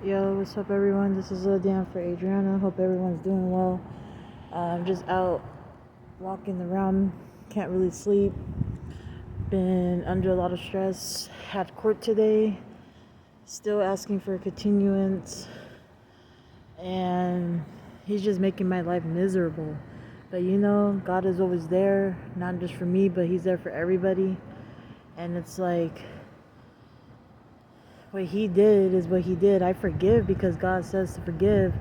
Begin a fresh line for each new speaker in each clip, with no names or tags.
Yo, what's up, everyone? This is Dan for Adriana. Hope everyone's doing well. I'm just out walking around, can't really sleep. Been under a lot of stress. Had court today, still asking for a continuance, and he's just making my life miserable. But God is always there, not just for me, but He's there for everybody. And it's like, what He did is what He did. I forgive because God says to forgive,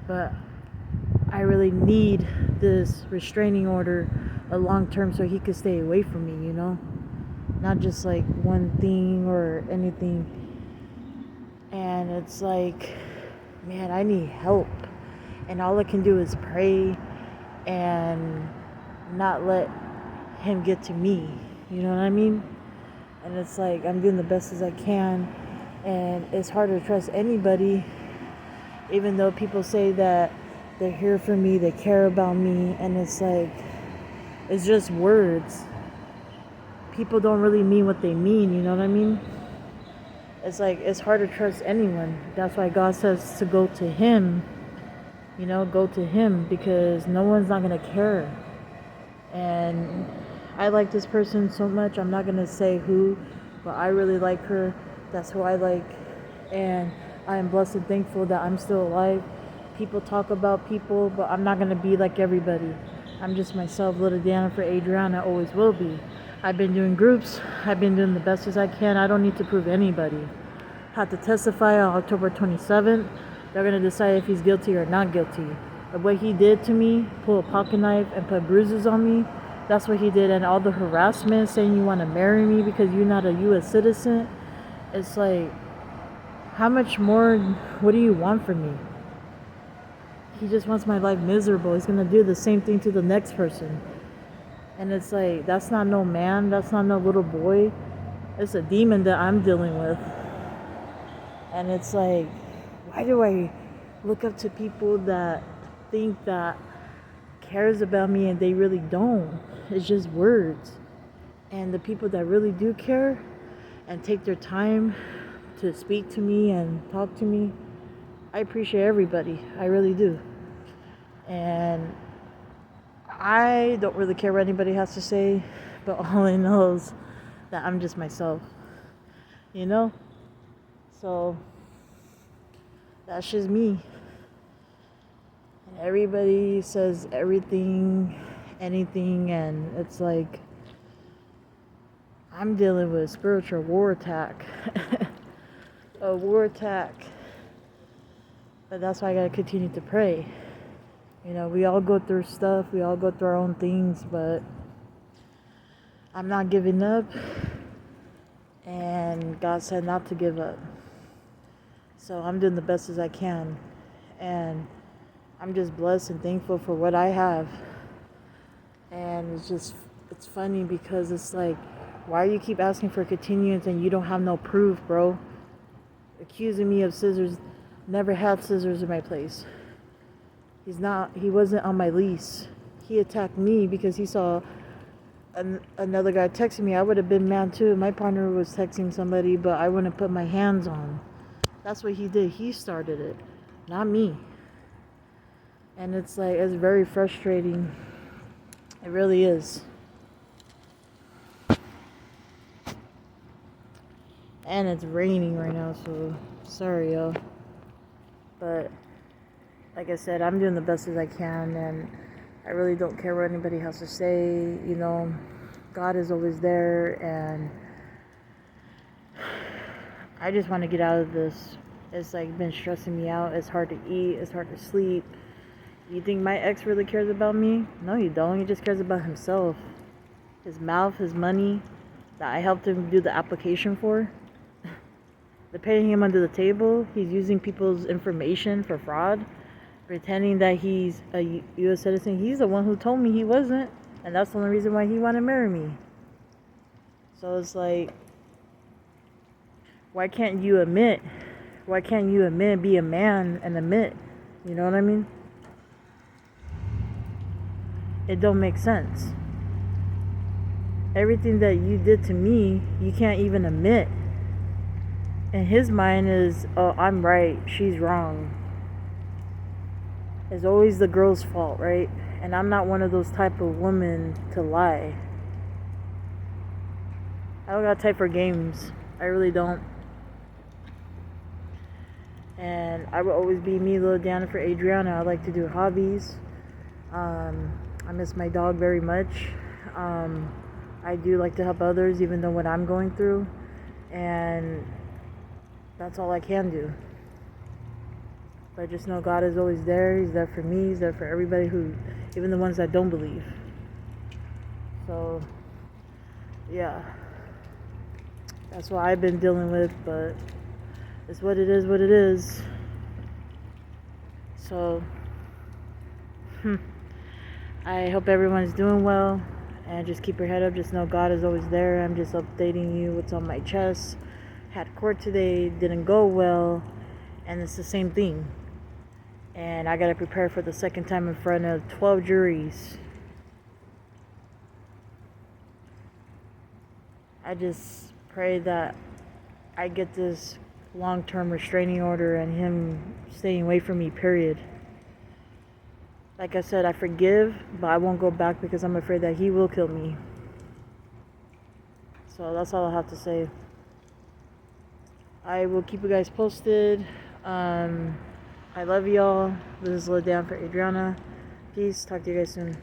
but I really need this restraining order a long term so He could stay away from me, not just like one thing or anything. And it's like, man, I need help, and all I can do is pray and not let Him get to me, you know what I mean? And it's like, I'm doing the best as I can, and it's hard to trust anybody, even though people say that they're here for me, they care about me, and it's like, it's just words. People don't really mean what they mean, you know what I mean? It's like, it's hard to trust anyone. That's why God says to go to Him, go to Him, because no one's not going to care. And I like this person so much, I'm not going to say who, but I really like her. That's who I like. And I am blessed and thankful that I'm still alive. People talk about people, but I'm not going to be like everybody. I'm just myself, little Diana for Adriana, always will be. I've been doing groups. I've been doing the best as I can. I don't need to prove anybody. Had to testify on October 27th. They're going to decide if he's guilty or not guilty. But what he did to me, pull a pocket knife and put bruises on me, that's what he did. And all the harassment, saying you want to marry me because you're not a U.S. citizen, it's like, how much more, what do you want from me? He just wants my life miserable. He's going to do the same thing to the next person. And it's like, that's not no man, that's not no little boy. It's a demon that I'm dealing with. And it's like, why do I look up to people that think that cares about me and they really don't? It's just words. And the people that really do care and take their time to speak to me and talk to me, I appreciate everybody. I really do. And I don't really care what anybody has to say, but all I know is that I'm just myself, So that's just me. And everybody says everything, anything, and it's like, I'm dealing with a spiritual war attack. A war attack. But that's why I gotta continue to pray. We all go through stuff, we all go through our own things, but I'm not giving up. And God said not to give up. So I'm doing the best as I can. And I'm just blessed and thankful for what I have. And it's funny because it's like, why do you keep asking for continuance and you don't have no proof, bro? Accusing me of scissors. Never had scissors in my place. He wasn't on my lease. He attacked me because he saw another guy texting me. I would have been mad too. My partner was texting somebody, but I wouldn't put my hands on. That's what he did. He started it, not me. And it's like, it's very frustrating. It really is. And it's raining right now, so sorry, y'all. But like I said, I'm doing the best as I can, and I really don't care what anybody has to say. God is always there, and I just want to get out of this. It's like been stressing me out. It's hard to eat. It's hard to sleep. You think my ex really cares about me? No, you don't. He just cares about himself. His mouth, his money that I helped him do the application for. They're paying him under the table. He's using people's information for fraud, pretending that he's a U.S. citizen. He's the one who told me he wasn't, and that's the only reason why he wanted to marry me. So it's like, why can't you admit? Why can't you admit, be a man and admit? You know what I mean? It don't make sense. Everything that you did to me, you can't even admit. in his mind is, oh, I'm right, she's wrong. It's always the girl's fault, right? And I'm not one of those type of women to lie. I don't got time for games. I really don't. And I will always be me, little Diana, for Adriana. I like to do hobbies. I miss my dog very much. I do like to help others, even though what I'm going through. And that's all I can do. But just know God is always there. He's there for me. He's there for everybody who, even the ones that don't believe. So, yeah. That's what I've been dealing with, but it's what it is. So, I hope everyone's doing well, and just keep your head up. Just know God is always there. I'm just updating you what's on my chest. Had court today, didn't go well, and it's the same thing. And I gotta prepare for the second time in front of 12 juries. I just pray that I get this long-term restraining order and him staying away from me, period. Like I said, I forgive, but I won't go back because I'm afraid that he will kill me. So that's all I have to say. I will keep you guys posted. I love y'all. This is Low Down for Adriana. Peace. Talk to you guys soon.